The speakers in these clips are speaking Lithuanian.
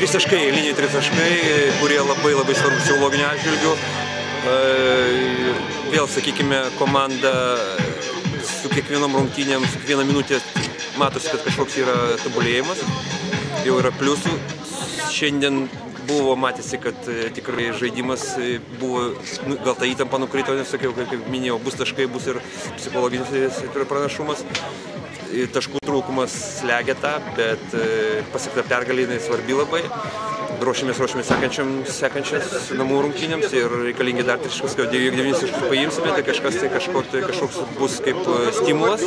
3 taškai, eiliniai 3 taškai, kurie labai svarbus psichologiniu atžvilgiu. Vėl, sakykime, komanda su kiekvienom rungtynėm, su kiekviena minutė matosi, kad kažkoks yra tobulėjimas, jau yra pliusų. Šiandien buvo, matėsi, kad tikrai žaidimas buvo, gal ta įtampa nukrito, nes sakiau, kaip minėjau, bus taškai, bus ir psichologinis pranašumas. Taškų trūkumas slegia tą, bet pasiekta pergalė svarbi labai. Ruošimės sekančias namų rungtynėms ir reikalingi dar 3 taškus, kad 9 taškus paimsime, tai kažkoks bus kaip stimulas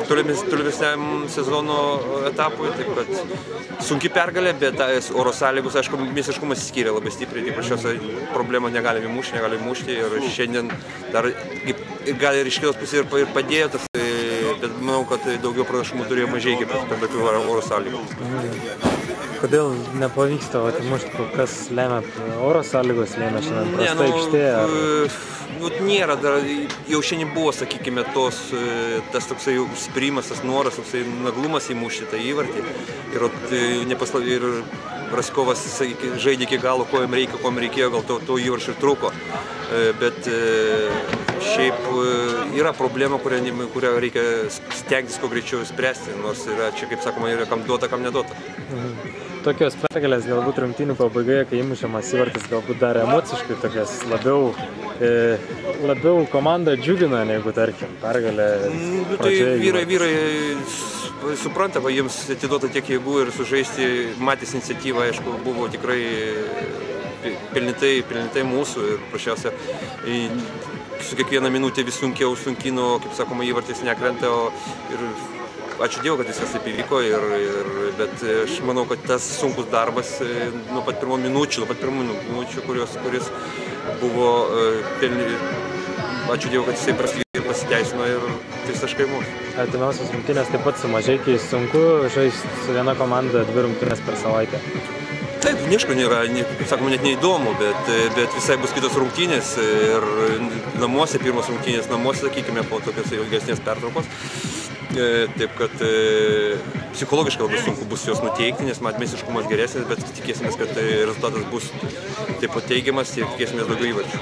tolimesniam sezono etapui. Taip kad sunki pergalė, bet oro sąlygos, aišku, mėsiškumas skyrė labai stipriai, tai prašiausia problema negalime mušti ir šiandien dar gal ir iš kitos pusės ir padėjo tas, bet manau, kad daugiau pranašumų turėjo mažai kaip per tokių oro sąlygų. Kodėl nepavyksta atimušti, kas lemia oro sąlygos, lemia šiandien prasta aikštė? Nėra, jau šiandien buvo, sakykime, tas toksai užsispyrimas, tas noras, toksai naglumas įmušti tą įvartį. Ir Raskovas žaidė iki galo, ko jam reikėjo, gal to įvarčio ir trūko. Bet šiaip yra problema, kurią reikia stengtis kuo greičiau spręsti, nors yra čia, kaip sakoma, yra kam duota, kam neduota. Tokios pergalės galbūt rungtynių pabaigoje, kai įmušamas įvartis, galbūt dar emociškai tokias labiau komandą džiugina, negu, tarkim, pergalė pradžioje. Vyrai supranta, jiems atiduota tiek jėgų ir sužaisti, matys iniciatyvą, aišku, buvo tikrai pelnytai mūsų ir prašiausia su kiekvieną minutę vis sunkino, kaip sakoma, įvartis nekrenta ir ačiū Dievui, kad viskas taip įvyko, bet aš manau, kad tas sunkus darbas nuo pat pirmų minučių, kuris buvo ačiū Dievui, kad jisai pasiteisino ir 3 taškai mūsų. Artimiausios rungtynės taip pat su Mažeikiais sunku žaisti su viena komanda 2 rungtynės per savaitę. Taip, nieko nėra, kaip sakoma, net neįdomu, bet visai bus kitos rungtynės ir namuose, pirmos rungtynės namuose, sakykime, po tokios ilgesnės pertraukos. Taip, kad psichologiškai labai sunku bus jos nuteikti, nes mėsiškumas geresnis, bet tikėsimės, kad rezultatas bus taip pat teigiamas ir tikėsimės daugiau įvarčių.